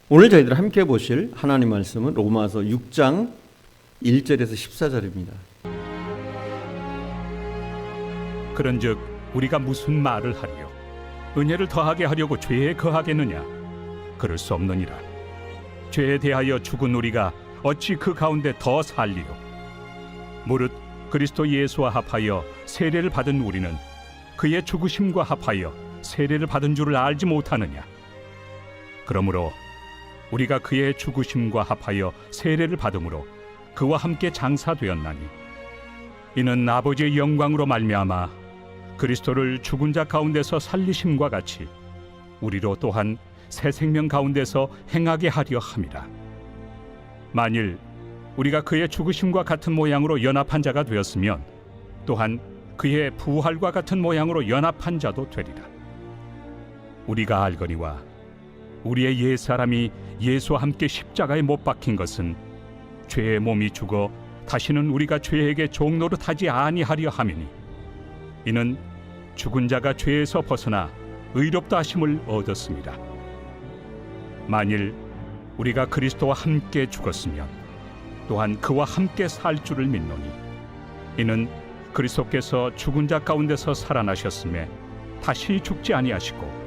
오늘 저희들 함께 보실 하나님 말씀은 로마서 6장 1절에서 14절입니다. 그런즉 우리가 무슨 말을 하리요? 은혜를 더하게 하려고 죄에 거하겠느냐? 그럴 수 없느니라. 죄에 대하여 죽은 우리가 어찌 그 가운데 더 살리요? 무릇 그리스도 예수와 합하여 세례를 받은 우리는 그의 죽으심과 합하여 세례를 받은 줄을 알지 못하느냐? 그러므로 우리가 그의 죽으심과 합하여 세례를 받음으로 그와 함께 장사되었나니 이는 아버지의 영광으로 말미암아 그리스도를 죽은 자 가운데서 살리심과 같이 우리로 또한 새 생명 가운데서 행하게 하려 함이라. 만일 우리가 그의 죽으심과 같은 모양으로 연합한 자가 되었으면 또한 그의 부활과 같은 모양으로 연합한 자도 되리라. 우리가 알거니와 우리의 옛사람이 예수와 함께 십자가에 못 박힌 것은 죄의 몸이 죽어 다시는 우리가 죄에게 종노릇하지 아니하려 함이니 이는 죽은 자가 죄에서 벗어나 의롭다 하심을 얻었습니다. 만일 우리가 그리스도와 함께 죽었으면 또한 그와 함께 살 줄을 믿노니 이는 그리스도께서 죽은 자 가운데서 살아나셨음에 다시 죽지 아니하시고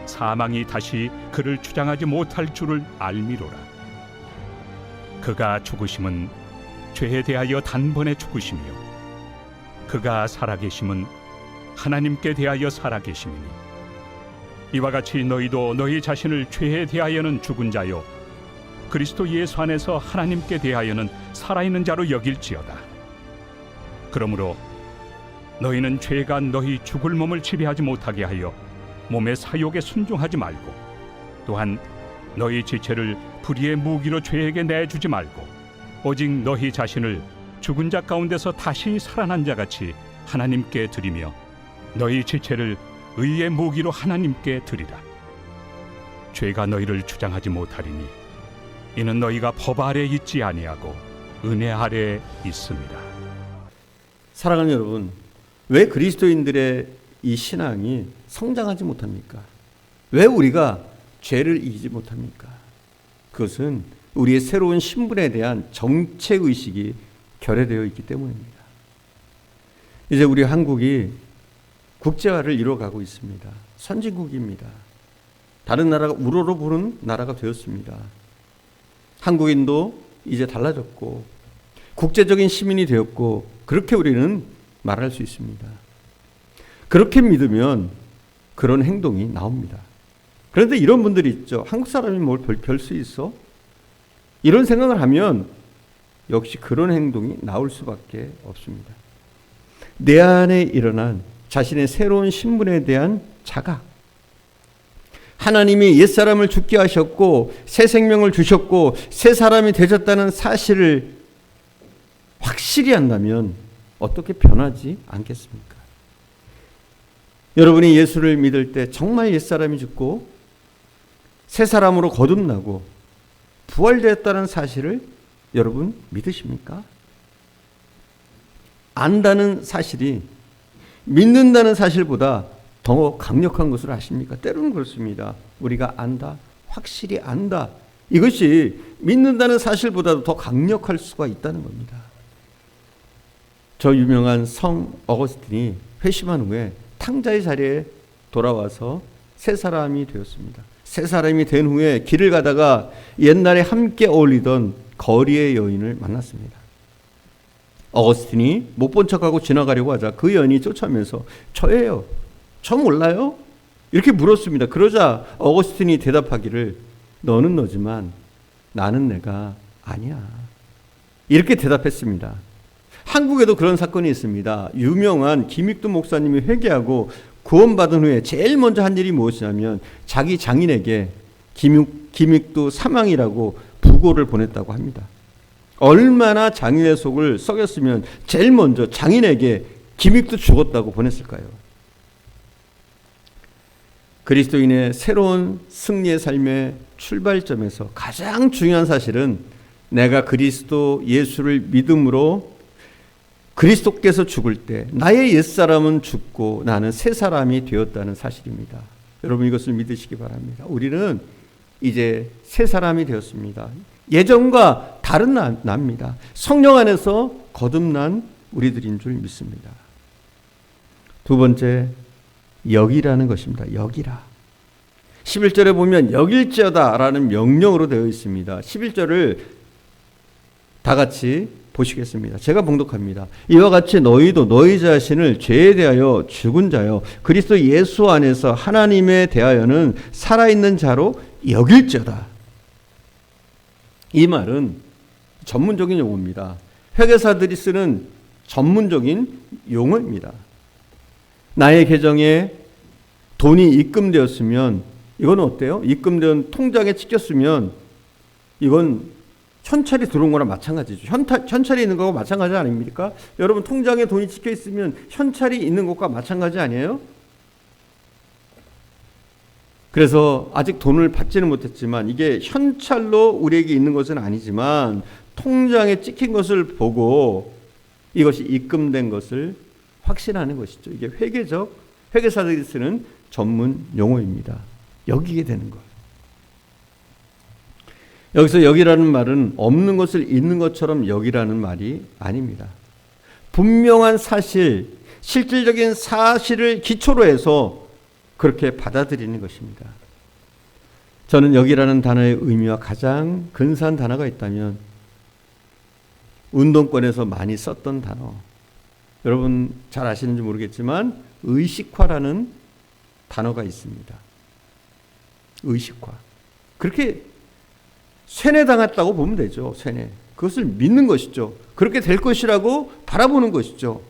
사망이 다시 그를 주장하지 못할 줄을 알미로라. 그가 죽으심은 죄에 대하여 단번에 죽으시며 그가 살아계심은 하나님께 대하여 살아계심이니 이와 같이 너희도 너희 자신을 죄에 대하여는 죽은 자요 그리스도 예수 안에서 하나님께 대하여는 살아있는 자로 여길지어다. 그러므로 너희는 죄가 너희 죽을 몸을 지배하지 못하게 하여 몸의 사욕에 순종하지 말고 또한 너희 지체를 불의의 무기로 죄에게 내주지 말고 오직 너희 자신을 죽은 자 가운데서 다시 살아난 자같이 하나님께 드리며 너희 지체를 의의 무기로 하나님께 드리라. 죄가 너희를 주장하지 못하리니 이는 너희가 법 아래 있지 아니하고 은혜 아래 있습니다. 사랑하는 여러분, 왜 그리스도인들의 이 신앙이 성장하지 못합니까? 왜 우리가 죄를 이기지 못합니까? 그것은 우리의 새로운 신분에 대한 정체의식이 결여되어 있기 때문입니다. 이제 우리 한국이 국제화를 이루어가고 있습니다. 선진국입니다. 다른 나라가 우러러 보는 나라가 되었습니다. 한국인도 이제 달라졌고 국제적인 시민이 되었고 그렇게 우리는 말할 수 있습니다. 그렇게 믿으면 그런 행동이 나옵니다. 그런데 이런 분들이 있죠. 한국 사람이 뭘 별 수 있어? 이런 생각을 하면 역시 그런 행동이 나올 수밖에 없습니다. 내 안에 일어난 자신의 새로운 신분에 대한 자각, 하나님이 옛사람을 죽게 하셨고 새 생명을 주셨고 새 사람이 되셨다는 사실을 확실히 한다면 어떻게 변하지 않겠습니까? 여러분이 예수를 믿을 때 정말 옛사람이 죽고 새 사람으로 거듭나고 부활되었다는 사실을 여러분 믿으십니까? 안다는 사실이 믿는다는 사실보다 더 강력한 것을 아십니까? 때로는 그렇습니다. 우리가 안다, 확실히 안다. 이것이 믿는다는 사실보다도 더 강력할 수가 있다는 겁니다. 저 유명한 성 어거스틴이 회심한 후에 탕자의 자리에 돌아와서 새 사람이 되었습니다. 새 사람이 된 후에 길을 가다가 옛날에 함께 어울리던 거리의 여인을 만났습니다. 어거스틴이 못 본 척하고 지나가려고 하자 그 여인이 쫓아오면서 저예요. 저 몰라요? 이렇게 물었습니다. 그러자 어거스틴이 대답하기를 너는 너지만 나는 내가 아니야. 이렇게 대답했습니다. 한국에도 그런 사건이 있습니다. 유명한 김익두 목사님이 회개하고 구원받은 후에 제일 먼저 한 일이 무엇이냐면 자기 장인에게 김익두 사망이라고 부고를 보냈다고 합니다. 얼마나 장인의 속을 썩였으면 제일 먼저 장인에게 김익두 죽었다고 보냈을까요? 그리스도인의 새로운 승리의 삶의 출발점에서 가장 중요한 사실은 내가 그리스도 예수를 믿음으로 그리스도께서 죽을 때 나의 옛사람은 죽고 나는 새 사람이 되었다는 사실입니다. 여러분 이것을 믿으시기 바랍니다. 우리는 이제 새 사람이 되었습니다. 예전과 다른 납니다. 성령 안에서 거듭난 우리들인 줄 믿습니다. 두 번째, 여기라는 것입니다. 여기라. 11절에 보면 여길지어다 라는 명령으로 되어 있습니다. 11절을 다 같이 보시겠습니다. 제가 봉독합니다. 이와 같이 너희도 너희 자신을 죄에 대하여 죽은 자요 그리스도 예수 안에서 하나님에 대하여는 살아있는 자로 여길지어다. 이 말은 전문적인 용어입니다. 회계사들이 쓰는 전문적인 용어입니다. 나의 계정에 돈이 입금되었으면 이건 어때요? 입금된 통장에 찍혔으면 이건 현찰이 들어온 거랑 마찬가지죠. 현찰이 있는 거하고 마찬가지 아닙니까? 여러분 통장에 돈이 찍혀 있으면 현찰이 있는 것과 마찬가지 아니에요? 그래서 아직 돈을 받지는 못했지만 이게 현찰로 우리에게 있는 것은 아니지만 통장에 찍힌 것을 보고 이것이 입금된 것을 확신하는 것이죠. 이게 회계사들이 쓰는 전문 용어입니다. 여기게 되는 것. 여기서 여기라는 말은 없는 것을 있는 것처럼 여기라는 말이 아닙니다. 분명한 사실, 실질적인 사실을 기초로 해서 그렇게 받아들이는 것입니다. 저는 여기라는 단어의 의미와 가장 근사한 단어가 있다면 운동권에서 많이 썼던 단어. 여러분 잘 아시는지 모르겠지만 의식화라는 단어가 있습니다. 의식화. 그렇게 세뇌당했다고 보면 되죠. 세뇌. 그것을 믿는 것이죠. 그렇게 될 것이라고 바라보는 것이죠.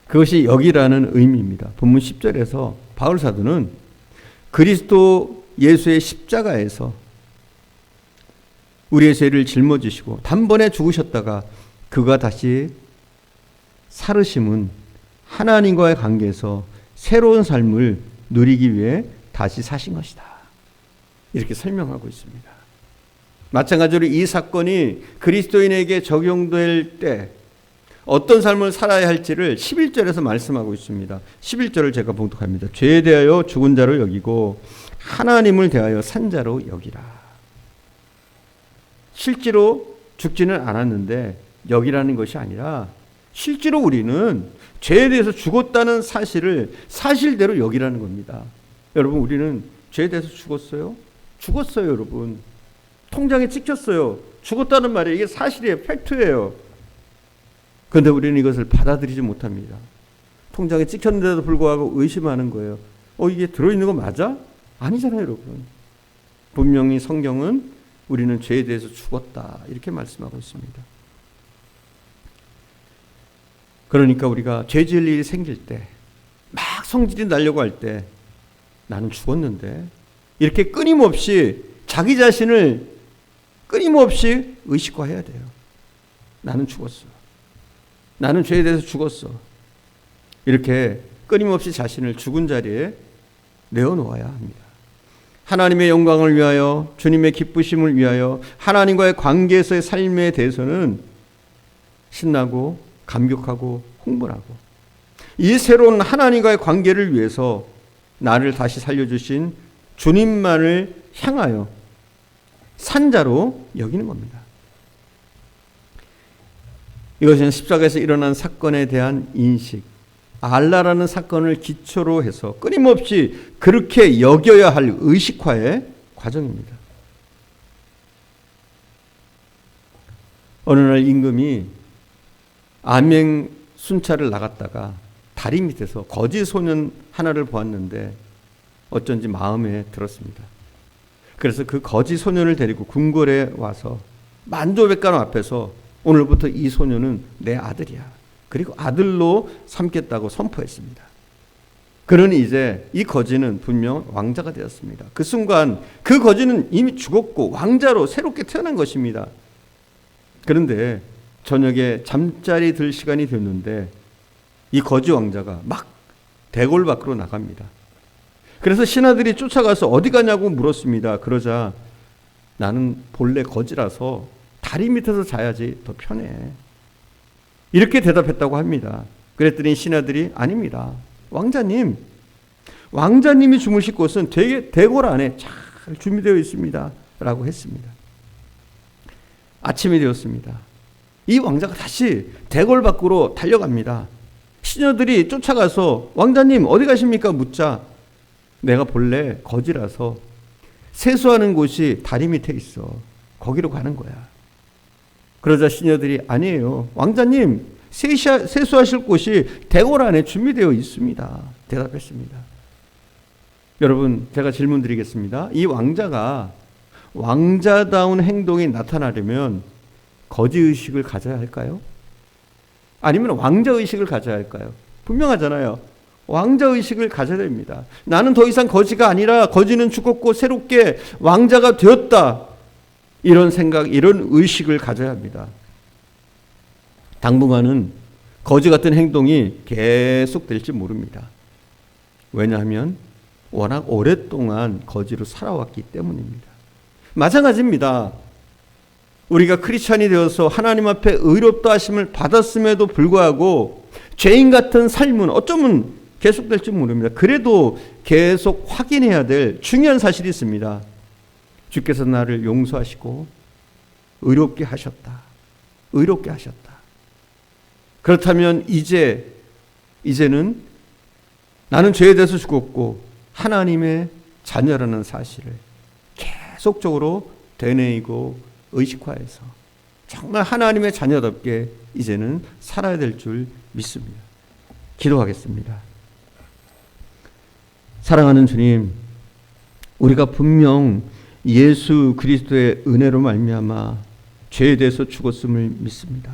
그것이 여기라는 의미입니다. 본문 10절에서 바울 사도는 그리스도 예수의 십자가에서 우리의 죄를 짊어지시고 단번에 죽으셨다가 그가 다시 살으심은 하나님과의 관계에서 새로운 삶을 누리기 위해 다시 사신 것이다. 이렇게 설명하고 있습니다. 마찬가지로 이 사건이 그리스도인에게 적용될 때 어떤 삶을 살아야 할지를 11절에서 말씀하고 있습니다. 11절을 제가 봉독합니다. 죄에 대하여 죽은 자로 여기고 하나님을 대하여 산 자로 여기라. 실제로 죽지는 않았는데 여기라는 것이 아니라 실제로 우리는 죄에 대해서 죽었다는 사실을 사실대로 여기라는 겁니다. 여러분 우리는 죄에 대해서 죽었어요? 죽었어요, 여러분. 통장에 찍혔어요. 죽었다는 말이에요. 이게 사실이에요. 팩트예요. 그런데 우리는 이것을 받아들이지 못합니다. 통장에 찍혔는데도 불구하고 의심하는 거예요. 이게 들어있는 거 맞아? 아니잖아요, 여러분. 분명히 성경은 우리는 죄에 대해서 죽었다 이렇게 말씀하고 있습니다. 그러니까 우리가 죄 지을 일이 생길 때 막 성질이 나려고 할 때 나는 죽었는데 이렇게 끊임없이 자기 자신을 끊임없이 의식화해야 돼요. 나는 죽었어. 나는 죄에 대해서 죽었어. 이렇게 끊임없이 자신을 죽은 자리에 내어놓아야 합니다. 하나님의 영광을 위하여, 주님의 기쁘심을 위하여, 하나님과의 관계에서의 삶에 대해서는 신나고 감격하고 흥분하고 이 새로운 하나님과의 관계를 위해서 나를 다시 살려주신 주님만을 향하여 산자로 여기는 겁니다. 이것은 십자가에서 일어난 사건에 대한 인식, 알라라는 사건을 기초로 해서 끊임없이 그렇게 여겨야 할 의식화의 과정입니다. 어느 날 임금이 암행 순찰을 나갔다가 다리 밑에서 거지 소년 하나를 보았는데 어쩐지 마음에 들었습니다. 그래서 그 거지 소년을 데리고 궁궐에 와서 만조백관 앞에서 오늘부터 이 소년은 내 아들이야. 그리고 아들로 삼겠다고 선포했습니다. 그러니 이제 이 거지는 분명 왕자가 되었습니다. 그 순간 그 거지는 이미 죽었고 왕자로 새롭게 태어난 것입니다. 그런데 저녁에 잠자리 들 시간이 됐는데 이 거지 왕자가 막 대궐 밖으로 나갑니다. 그래서 신하들이 쫓아가서 어디 가냐고 물었습니다. 그러자 나는 본래 거지라서 다리 밑에서 자야지 더 편해. 이렇게 대답했다고 합니다. 그랬더니 신하들이 아닙니다. 왕자님, 왕자님이 주무실 곳은 대궐 안에 잘 준비되어 있습니다 라고 했습니다. 아침이 되었습니다. 이 왕자가 다시 대궐 밖으로 달려갑니다. 시녀들이 쫓아가서 왕자님 어디 가십니까 묻자 내가 본래 거지라서 세수하는 곳이 다리 밑에 있어. 거기로 가는 거야. 그러자 시녀들이 아니에요. 왕자님 세수하실 곳이 대궐 안에 준비되어 있습니다. 대답했습니다. 여러분 제가 질문 드리겠습니다. 이 왕자가 왕자다운 행동이 나타나려면 거지의식을 가져야 할까요? 아니면 왕자의식을 가져야 할까요? 분명하잖아요. 왕자의식을 가져야 됩니다. 나는 더 이상 거지가 아니라 거지는 죽었고 새롭게 왕자가 되었다. 이런 생각, 이런 의식을 가져야 합니다. 당분간은 거지 같은 행동이 계속 될지 모릅니다. 왜냐하면 워낙 오랫동안 거지로 살아왔기 때문입니다. 마찬가지입니다. 우리가 크리스찬이 되어서 하나님 앞에 의롭다 하심을 받았음에도 불구하고 죄인 같은 삶은 어쩌면 계속될지 모릅니다. 그래도 계속 확인해야 될 중요한 사실이 있습니다. 주께서 나를 용서하시고 의롭게 하셨다. 의롭게 하셨다. 그렇다면 이제는 나는 죄에 대해서 죽었고 하나님의 자녀라는 사실을 계속적으로 되뇌이고 의식화해서 정말 하나님의 자녀답게 이제는 살아야 될 줄 믿습니다. 기도하겠습니다. 사랑하는 주님, 우리가 분명 예수 그리스도의 은혜로 말미암아 죄에 대해서 죽었음을 믿습니다.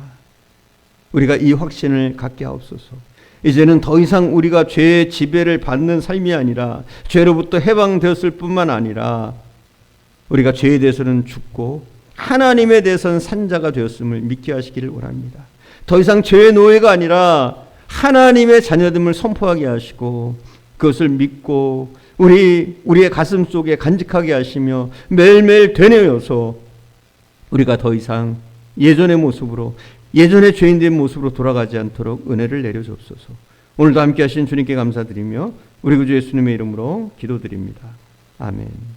우리가 이 확신을 갖게 하옵소서. 이제는 더 이상 우리가 죄의 지배를 받는 삶이 아니라 죄로부터 해방되었을 뿐만 아니라 우리가 죄에 대해서는 죽고 하나님에 대해서는 산자가 되었음을 믿게 하시기를 원합니다. 더 이상 죄의 노예가 아니라 하나님의 자녀됨을 선포하게 하시고 그것을 믿고 우리의 가슴 속에 간직하게 하시며 매일매일 되뇌어서 우리가 더 이상 예전의 모습으로 예전의 죄인된 모습으로 돌아가지 않도록 은혜를 내려주옵소서. 오늘도 함께 하신 주님께 감사드리며 우리 구주 예수님의 이름으로 기도드립니다. 아멘.